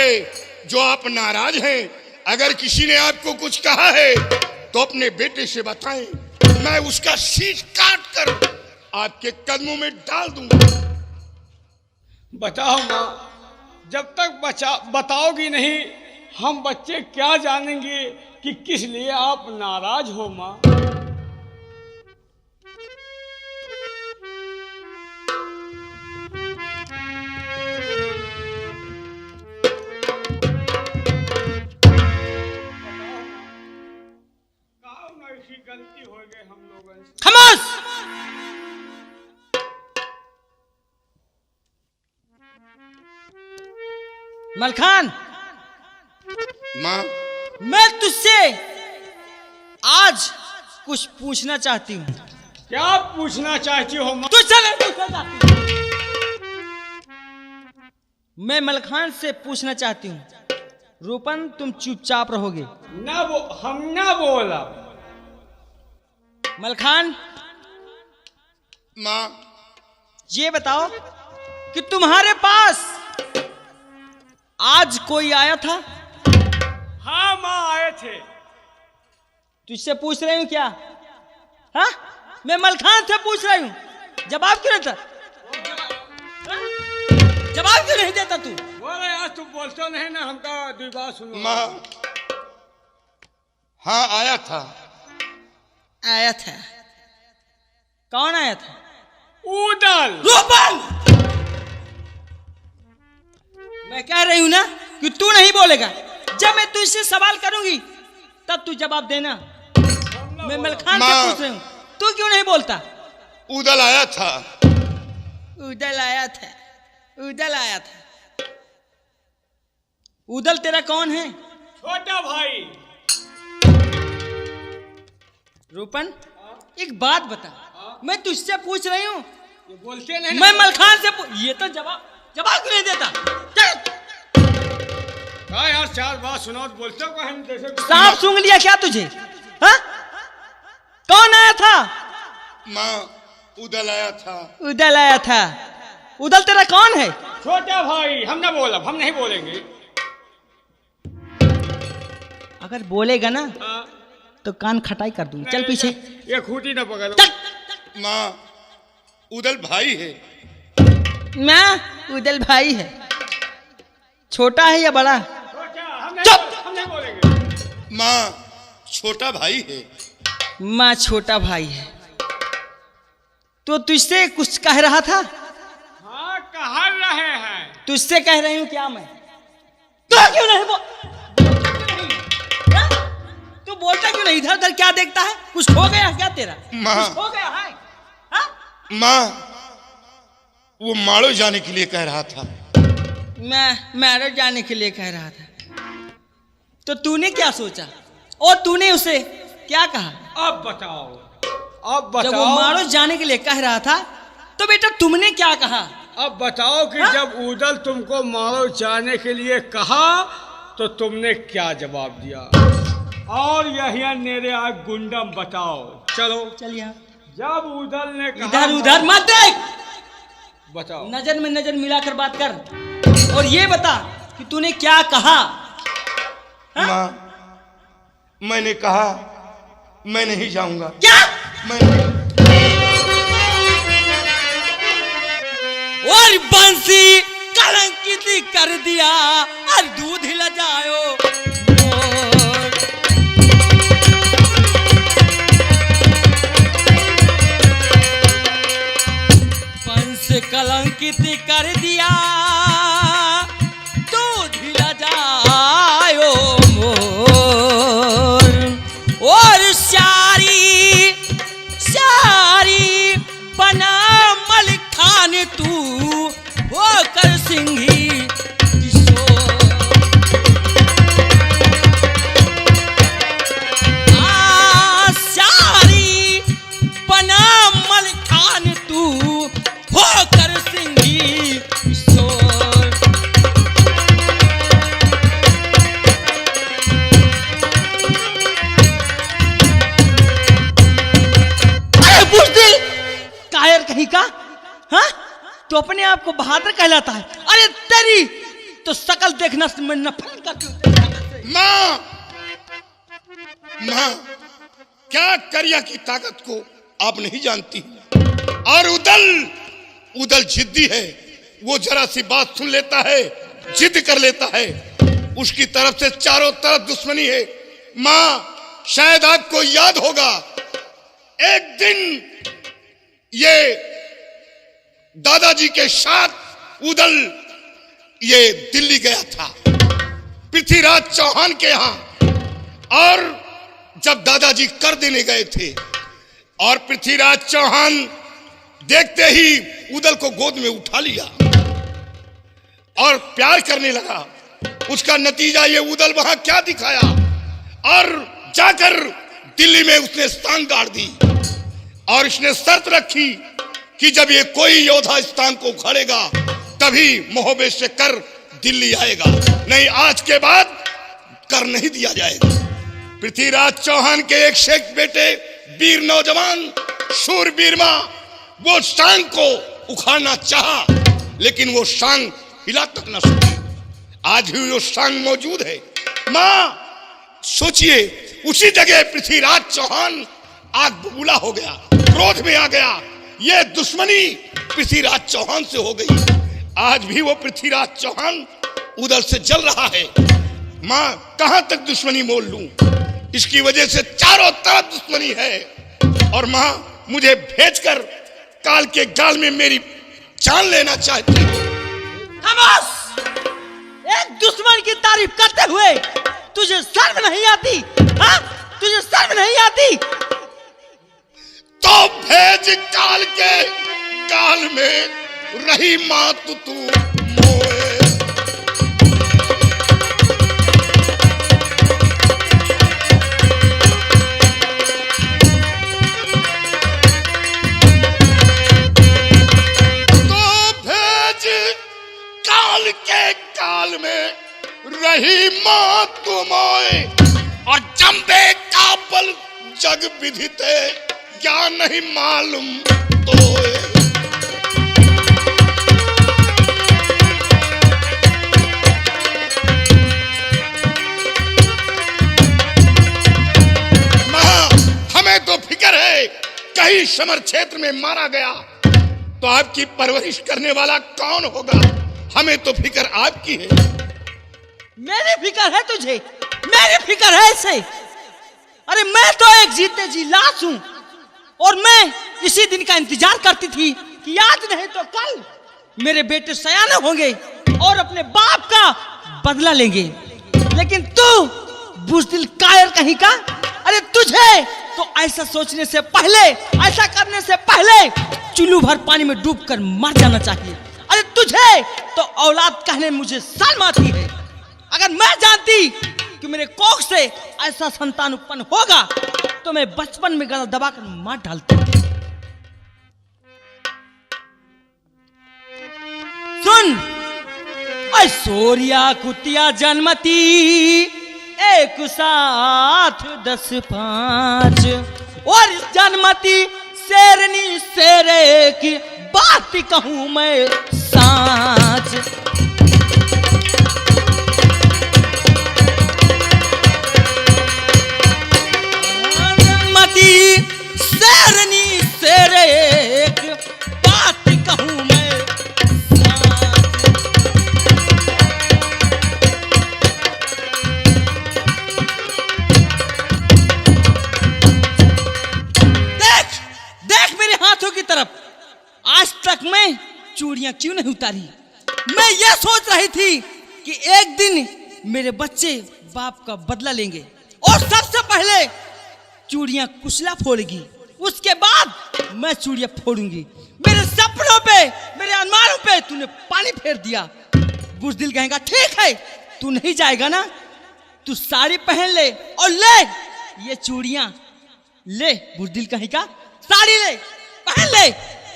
है जो आप नाराज हैं। अगर किसी ने आपको कुछ कहा है तो अपने बेटे से बताएं, मैं उसका शीश काट कर आपके कदमों में डाल दूंगा। बताओ माँ, जब तक बताओगी नहीं हम बच्चे क्या जानेंगे कि किस लिए आप नाराज हो माँ। ऐसी गलती हो गई हम लोगों से। खामोश। मलखान, माँ, मैं तुझसे आज कुछ पूछना चाहती हूँ। क्या पूछना चाहती हो माँ? तुझसे नहीं पूछना चाहती हूँ। मैं मलखान से पूछना चाहती हूँ। रूपन, तुम चुपचाप रहोगे ना? वो हम ना बोला। मलखान, माँ, ये बताओ कि तुम्हारे पास आज कोई आया था? हाँ माँ, आए थे। तुझसे पूछ रही हूँ क्या? हाँ, मैं मलखान से पूछ रही हूँ। जवाब क्यों नहीं देता? जवाब क्यों नहीं देता तू? बोले यार, तू बोलते नहीं ना, हमका दुई बात सुनो। माँ, हाँ आया था। आया था? कौन आया था? उदल। रूपन, मैं कह रही हूं ना कि तू नहीं बोलेगा। जब मैं तुझसे सवाल करूंगी तब तू जवाब देना। मैं मलखान से पूछ रही हूं, तू क्यों नहीं बोलता? उदल आया था। उदल आया था? उदल आया था? उदल तेरा कौन है? छोटा भाई। रूपन, एक बात बता। मैं तुझसे पूछ रही हूँ, ये बोलते नहीं। मैं मलखान से ये तो जवाब क्यों नहीं देता? हाँ यार, चार बात सुनाओ तो बोलते को हम जैसे। सांप सूंघ लिया क्या तुझे? हाँ? कौन आया था? माँ, उदल आया था। उदल आया था? उदल तेरा कौन है? छोटा भाई। हम ना बोला, हम नहीं बोलेंगे। अगर बोलेगा ना हाँ। तो कान खटाई कर दूंगा। चल पीछे। ये खूटी ना पकड़ो। माँ, उदल भाई है। मैं उदल भाई है? छोटा है या बड़ा? छोटा। हम नहीं बोलेंगे। माँ, छोटा भाई है। माँ, छोटा भाई है। तो तुझसे कुछ कह रहा था? हाँ, कहा रहे हैं। तुझसे कह रही हूँ क्या मैं? तो क्यों नहीं तू बोलता क्यों नहीं? इधर उधर क्या देखता है? कुछ हो गया क्या तेरा? माँ। कुछ हो गया है? हाँ? माँ, वो माड़ो जाने के लिए कह रहा था। मैं मैरिज जाने के लिए कह रहा था। तो तूने क्या सोचा और तूने उसे क्या कहा? अब बताओ, अब बताओ। जब वो मारो जाने के लिए कह रहा था तो बेटा तुमने क्या कहा? अब बताओ कि जब उदल तुमको मारो जाने के लिए कहा तो तुमने क्या जवाब दिया? और यही मेरे आग गुंडम बताओ। चलो चल यहाँ। जब उदल ने कहा, इधर उधर मत देख, बताओ। नजर में नजर मिलाकर बात कर और ये बता कि तूने क्या कहा? माँ, मैंने कहा मैं नहीं जाऊंगा। क्या? मैं नहीं। और बंसी कलंकित कर दिया और दूध हिला जाओ। बंस कलंकित कर दिया दूध हिला जाओ मोर। और सारी सारी बना मलखान तू होकर सिंही किशोर। सारी बना मलखान तू होकर सिंही किशोर। बुज़दिल कायर कहीं का? हाँ, तो अपने आप को बहादुर कहलाता है? अरे तेरी तो शकल देखना से मैं नफरत करती हूँ। माँ, माँ, क्या करिया की ताकत को आप नहीं जानती। और उदल जिद्दी है, वो जरा सी बात सुन लेता है, जिद कर लेता है, उसकी तरफ से चारों तरफ दुश्मनी है। माँ, शायद आपको याद होगा, एक दिन ये दादाजी के साथ उदल ये दिल्ली गया था पृथ्वीराज चौहान के यहां। और जब दादाजी कर देने गए थे और पृथ्वीराज चौहान देखते ही उदल को गोद में उठा लिया और प्यार करने लगा। उसका नतीजा ये उदल वहां क्या दिखाया, और जाकर दिल्ली में उसने स्थान गाड़ दी और उसने शर्त रखी कि जब ये कोई योद्धा स्थान को उखाड़ेगा तभी मोहब्बत से कर दिल्ली आएगा, नहीं आज के बाद कर नहीं दिया जाएगा। पृथ्वीराज चौहान के एक शेख बेटे वीर नौजवान शूरवीर मां वो शांग को उखाड़ना चाहा, लेकिन वो शांग हिला तक न सकी। आज भी वो शांग मौजूद है। मां, सोचिए, उसी जगह पृथ्वीराज चौहान आग बबूला हो गया, क्रोध में आ गया। ये दुश्मनी पृथ्वीराज चौहान से हो गई। आज भी वो पृथ्वीराज चौहान उधर से जल रहा है। मां, कहां तक दुश्मनी मोल लूं, इसकी वजह से चारों तरफ दुश्मनी है। और मां, मुझे भेजकर काल के गाल में मेरी जान लेना चाहती है। खामोश! एक दुश्मन की तारीफ करते हुए तुझे शर्म नहीं आती? हाँ? तुझे शर्म नहीं आती? तो भेज काल के गाल में रही मात तू मोए। तो भेज काल के गाल में रही मात तू मोए, और जंबे का बल जग विधिते क्या नहीं मालूम तो। हमें तो फिक्र है कहीं समर क्षेत्र में मारा गया तो आपकी परवरिश करने वाला कौन होगा। हमें तो फिक्र आपकी है। मेरी फिक्र है तुझे? मेरी फिक्र है इसे? अरे मैं तो एक जीते जी लाश हूं, और मैं इसी दिन का इंतजार करती थी कि आज नहीं तो कल मेरे बेटे सयाने होंगे और अपने बाप का बदला लेंगे। लेकिन तू बुज़दिल कायर कहीं का, अरे तुझे तो ऐसा सोचने से पहले, ऐसा करने से पहले चुल्लू भर पानी में डूबकर मर जाना चाहिए। अरे तुझे तो औलाद कहने मुझे शर्म आती है। अगर मैं जानती कि मेरे कोख से ऐसा संतान उत्पन्न होगा तो मैं बचपन में गला दबाकर मार डालती। सुन, ऐश्वर्या कुतिया जन्मती एक साथ 10-5, और जन्मती शेरनी शेरे की बात कहूं मैं साच। शेरनी शेरे की बात कहूं मैं साच। देख मेरे हाथों की तरफ। आज तक मैं चूड़ियां क्यों नहीं उतारी? मैं ये सोच रही थी कि एक दिन मेरे बच्चे बाप का बदला लेंगे और सबसे पहले चूड़ियां कुचला फोड़ेगी, उसके बाद मैं चूड़ियां फोड़ूंगी। मेरे सपनों पे, मेरे अरमानों पे तूने पानी फेर दिया। बुज़दिल कहेगा ठीक है, तू नहीं जाएगा ना, तू साड़ी पहन ले और ले ये चूड़ियां ले। बुज़दिल कहेगा साड़ी ले, पहन ले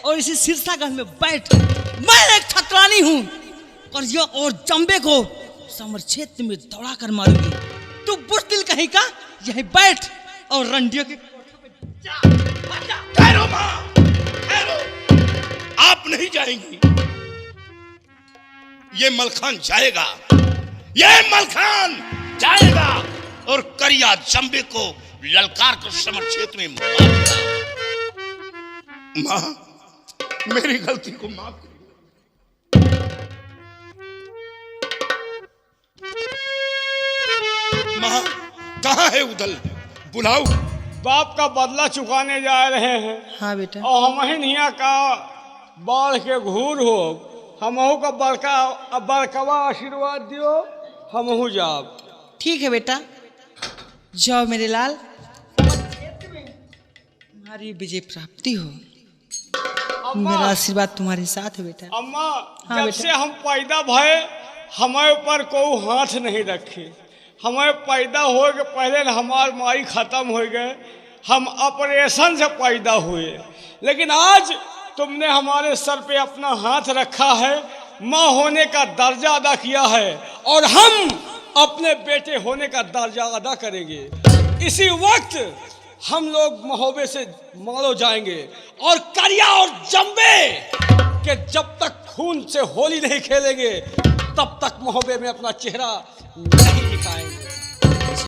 और इसी सिरसागढ़ में बैठ। मैं एक छतरानी हूं और जंबे को समर क्षेत्र में दौड़ा कर मारूंगी। तू बुज़दिल कहेगा यहीं बैठ और रंडियों के ठहरो मां, ठहरो। आप नहीं जाएंगी। ये मलखान जाएगा, ये मलखान जाएगा और करिया जंबे को ललकार कर समर क्षेत्र में मार देगा। मां, मेरी गलती को माफ करो। मां, कहां है उदल? बुलाओ। बाप का बदला चुकाने जा रहे हैं। हाँ बेटा। और हम हिया का बाढ़ के घूर हो, हमहू का बड़कवा आशीर्वाद दियो, हमहू जाब। ठीक है बेटा, जाओ मेरे लाल, तुम्हारी विजय प्राप्ति हो। मेरा आशीर्वाद तुम्हारे साथ है बेटा। अम्मा, हाँ जब बेटा। से हम पैदा भये हमारे ऊपर कोई हाथ नहीं रखे। हमें पैदा हो के पहले हमार माई खत्म हो गए, हम ऑपरेशन से पैदा हुए, लेकिन आज तुमने हमारे सर पे अपना हाथ रखा है, माँ होने का दर्जा अदा किया है और हम अपने बेटे होने का दर्जा अदा करेंगे। इसी वक्त हम लोग महोबे से मारो जाएंगे और करिया और जंबे के जब तक खून से होली नहीं खेलेंगे तब तक महोबे में अपना चेहरा नहीं दिखाएंगे।